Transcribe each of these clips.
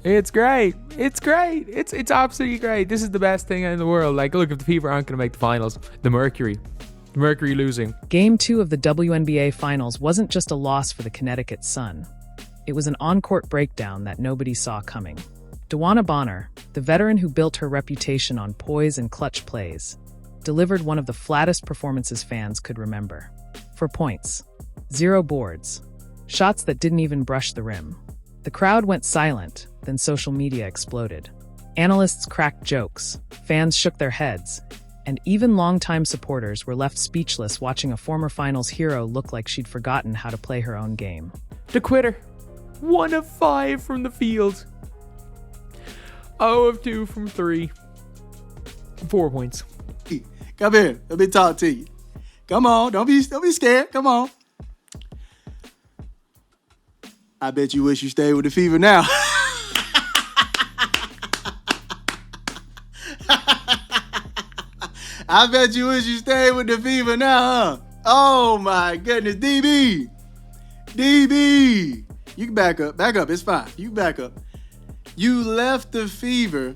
It's great. It's great. It's absolutely great. This is the best thing in the world. Like, look, if the Fever aren't going to make the finals, the Mercury losing. Game 2 of the WNBA Finals wasn't just a loss for the Connecticut Sun. It was an on-court breakdown that nobody saw coming. Dewanna Bonner, the veteran who built her reputation on poise and clutch plays, delivered one of the flattest performances fans could remember. 4 points, 0 boards, shots that didn't even brush the rim. The crowd went silent, then social media exploded. Analysts cracked jokes, fans shook their heads, and even longtime supporters were left speechless watching a former finals hero look like she'd forgotten how to play her own game. The quitter. 1 of 5 from the field. 0 of 2 from 3. 4 points. Come here. Let me talk to you. Come on. Don't be scared. Come on. I bet you wish you stayed with the Fever now. I bet you wish you stayed with the Fever now, huh? Oh my goodness, DB. You can back up. It's fine. You can back up. You left the Fever,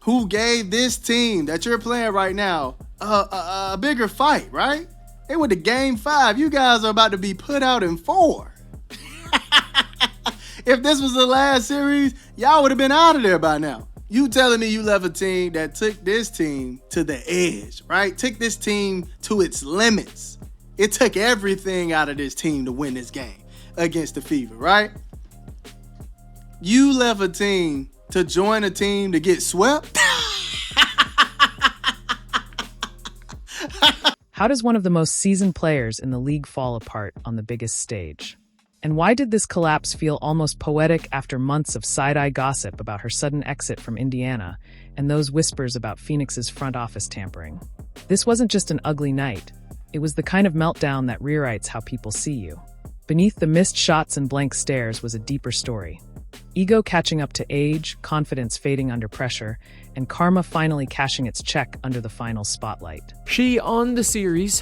who gave this team that you're playing right now a bigger fight, right? They went to game 5. You guys are about to be put out in 4. If this was the last series, y'all would have been out of there by now. You telling me you left a team that took this team to the edge, right? Took this team to its limits. It took everything out of this team to win this game against the Fever, right? You left a team to join a team to get swept? How does one of the most seasoned players in the league fall apart on the biggest stage? And why did this collapse feel almost poetic after months of side-eye gossip about her sudden exit from Indiana and those whispers about Phoenix's front office tampering? This wasn't just an ugly night. It was the kind of meltdown that rewrites how people see you. Beneath the missed shots and blank stares was a deeper story. Ego catching up to age, confidence fading under pressure, and karma finally cashing its check under the final spotlight. She on the series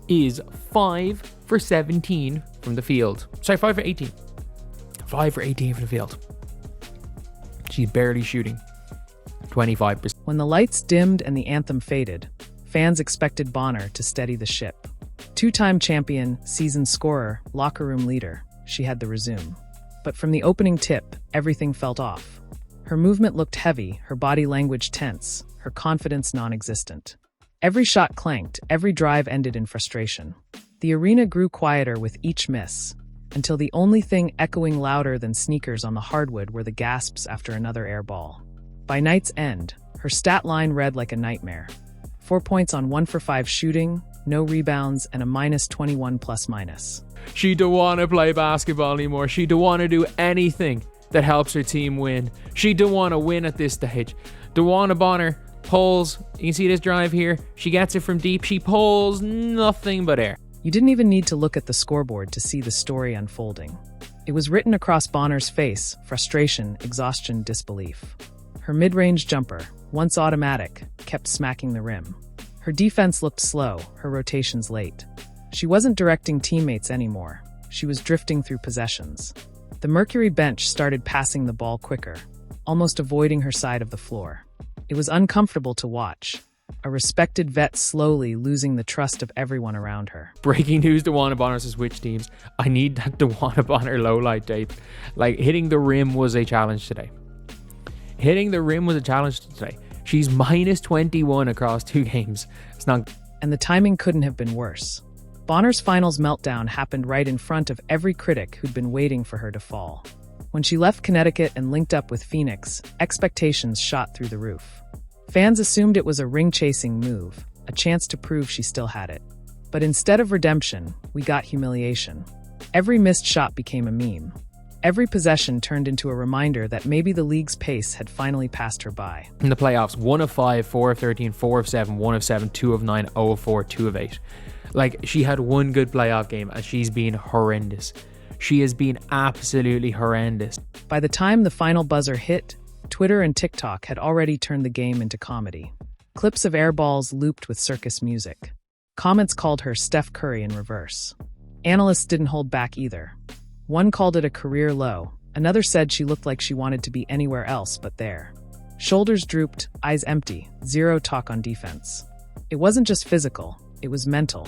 is 5 for 17 from the field. Sorry, 5 for 18. 5 for 18 from the field. She's barely shooting. 25%. When the lights dimmed and the anthem faded, fans expected Bonner to steady the ship. 2-time champion, seasoned scorer, locker room leader, she had the resume. But from the opening tip, everything felt off. Her movement looked heavy, her body language tense, her confidence non-existent. Every shot clanked, every drive ended in frustration. The arena grew quieter with each miss, until the only thing echoing louder than sneakers on the hardwood were the gasps after another air ball. By night's end, her stat line read like a nightmare. 4 points on 1 for 5 shooting, no rebounds, and a -21 ±. She don't want to play basketball anymore. She don't want to do anything that helps her team win. She don't want to win at this stage. Dewanna Bonner pulls, you can see this drive here. She gets it from deep. She pulls nothing but air. You didn't even need to look at the scoreboard to see the story unfolding. It was written across Bonner's face: frustration, exhaustion, disbelief. Her mid-range jumper, once automatic, kept smacking the rim. Her defense looked slow, her rotations late. She wasn't directing teammates anymore. She was drifting through possessions. The Mercury bench started passing the ball quicker, almost avoiding her side of the floor. It was uncomfortable to watch. A respected vet slowly losing the trust of everyone around her. Breaking news, Dewanna Bonner says switch teams. I need that Dewanna Bonner lowlight tape. Like, hitting the rim was a challenge today. She's -21 across 2 games. It's not... And the timing couldn't have been worse. Bonner's finals meltdown happened right in front of every critic who'd been waiting for her to fall. When she left Connecticut and linked up with Phoenix, expectations shot through the roof. Fans assumed it was a ring-chasing move, a chance to prove she still had it. But instead of redemption, we got humiliation. Every missed shot became a meme. Every possession turned into a reminder that maybe the league's pace had finally passed her by. In the playoffs, 1 of 5, 4 of 13, 4 of 7, 1 of 7, 2 of 9, 0 of 4, 2 of 8. Like, she had one good playoff game and she's been horrendous. She has been absolutely horrendous. By the time the final buzzer hit, Twitter and TikTok had already turned the game into comedy. Clips of air balls looped with circus music. Comments called her Steph Curry in reverse. Analysts didn't hold back either. One called it a career low, Another said she looked like she wanted to be anywhere else but there. Shoulders drooped, eyes empty, zero talk on defense. It wasn't just physical, it was mental.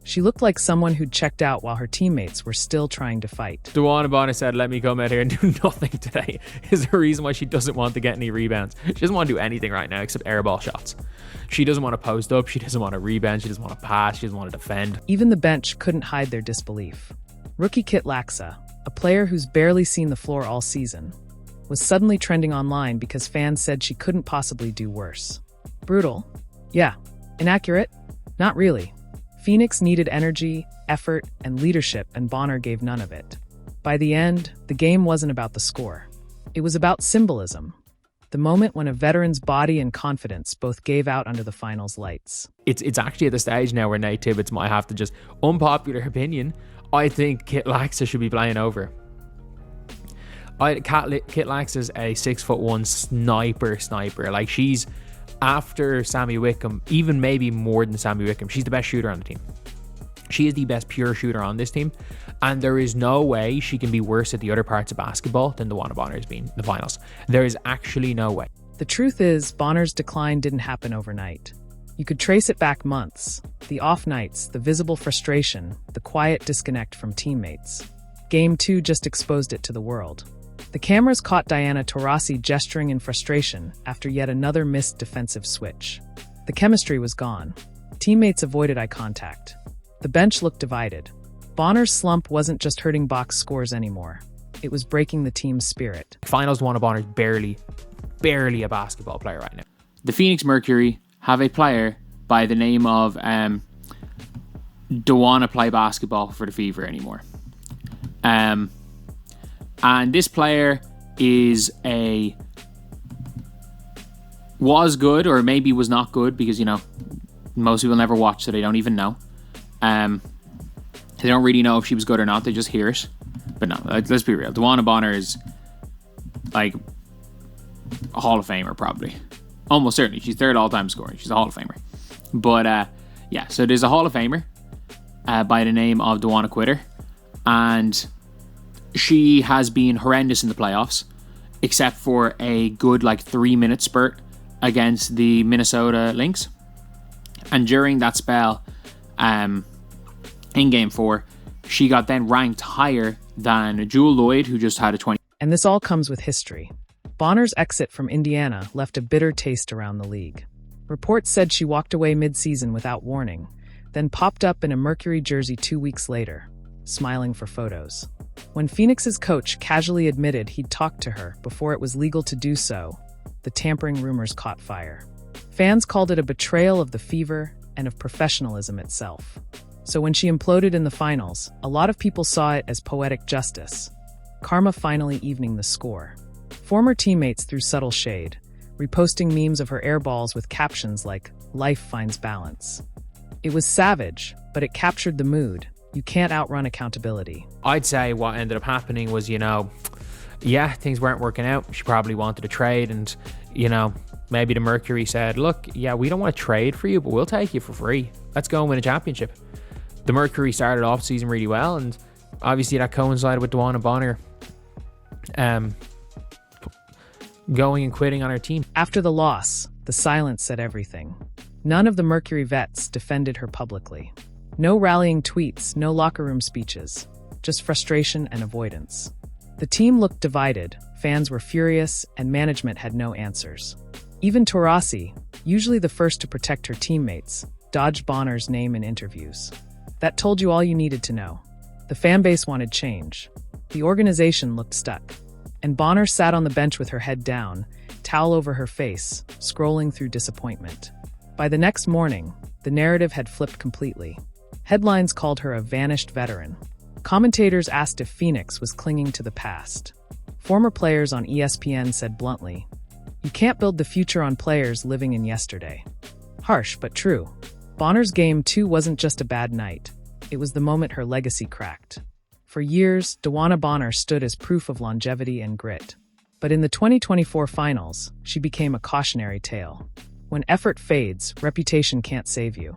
She looked like someone who'd checked out while her teammates were still trying to fight. Dewanna Bonner said, "Let me come out here and do nothing today," is the reason why she doesn't want to get any rebounds. She doesn't want to do anything right now except airball shots. She doesn't want to post up, she doesn't want to rebound, she doesn't want to pass, she doesn't want to defend. Even the bench couldn't hide their disbelief. Rookie Kit Laxa, a player who's barely seen the floor all season, was suddenly trending online because fans said she couldn't possibly do worse. Brutal? Yeah. Inaccurate? Not really. Phoenix needed energy, effort, and leadership, and Bonner gave none of it. By the end, the game wasn't about the score. It was about symbolism. The moment when a veteran's body and confidence both gave out under the finals lights. It's actually at the stage now where Nate Tibbetts might have to just, unpopular opinion, I think Kit Laxa should be playing over. Kit Laxa's a 6'1" sniper. Like, she's, after Sammy Wickham, even maybe more than Sammy Wickham, she's the best shooter on the team. She is the best pure shooter on this team, and there is no way she can be worse at the other parts of basketball than Dewanna Bonner has been in the finals. There is actually no way. The truth is, Bonner's decline didn't happen overnight. You could trace it back months. The off nights, the visible frustration, the quiet disconnect from teammates. Game 2 just exposed it to the world. The cameras caught Diana Taurasi gesturing in frustration after yet another missed defensive switch. The chemistry was gone. Teammates avoided eye contact. The bench looked divided. Bonner's slump wasn't just hurting box scores anymore. It was breaking the team's spirit. Finals Dewanna Bonner's barely a basketball player right now. The Phoenix Mercury have a player by the name of don't want to play basketball for the Fever anymore. And this player was good, or maybe was not good, because, you know, most people never watch, so they don't even know. They don't really know if she was good or not, they just hear it. But no, let's be real. Dewanna Bonner is like a Hall of Famer, probably. Almost certainly. She's third all-time scoring. She's a Hall of Famer. But yeah, so there's a Hall of Famer by the name of Dewanna Quitter. And she has been horrendous in the playoffs, except for a good 3-minute spurt against the Minnesota Lynx. And during that spell, in Game 4, she got then ranked higher than Jewel Lloyd, who just had a 20. And this all comes with history. Bonner's exit from Indiana left a bitter taste around the league. Reports said she walked away mid-season without warning, then popped up in a Mercury jersey 2 weeks later, smiling for photos. When Phoenix's coach casually admitted he'd talked to her before it was legal to do so, the tampering rumors caught fire. Fans called it a betrayal of the Fever and of professionalism itself. So when she imploded in the finals, a lot of people saw it as poetic justice, karma finally evening the score. Former teammates threw subtle shade, reposting memes of her airballs with captions like, "Life finds balance." It was savage, but it captured the mood. You can't outrun accountability. I'd say what ended up happening was, things weren't working out. She probably wanted a trade, and, maybe the Mercury said, "Look, yeah, we don't want to trade for you, but we'll take you for free. Let's go and win a championship." The Mercury started off the season really well, and obviously that coincided with Dewanna Bonner going and quitting on her team. After the loss, the silence said everything. None of the Mercury vets defended her publicly. No rallying tweets, no locker room speeches, just frustration and avoidance. The team looked divided, fans were furious, and management had no answers. Even Taurasi, usually the first to protect her teammates, dodged Bonner's name in interviews. That told you all you needed to know. The fanbase wanted change. The organization looked stuck. And Bonner sat on the bench with her head down, towel over her face, scrolling through disappointment. By the next morning, the narrative had flipped completely. Headlines called her a vanished veteran. Commentators asked if Phoenix was clinging to the past. Former players on ESPN said bluntly, "You can't build the future on players living in yesterday." Harsh, but true. Bonner's Game 2 wasn't just a bad night. It was the moment her legacy cracked. For years, Dewanna Bonner stood as proof of longevity and grit. But in the 2024 finals, she became a cautionary tale. When effort fades, reputation can't save you.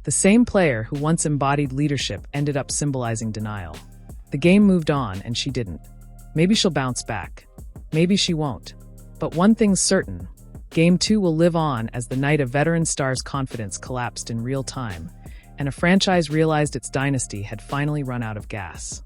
The same player who once embodied leadership ended up symbolizing denial. The game moved on, and she didn't. Maybe she'll bounce back. Maybe she won't. But one thing's certain. Game 2 will live on as the night a veteran star's confidence collapsed in real time, and a franchise realized its dynasty had finally run out of gas.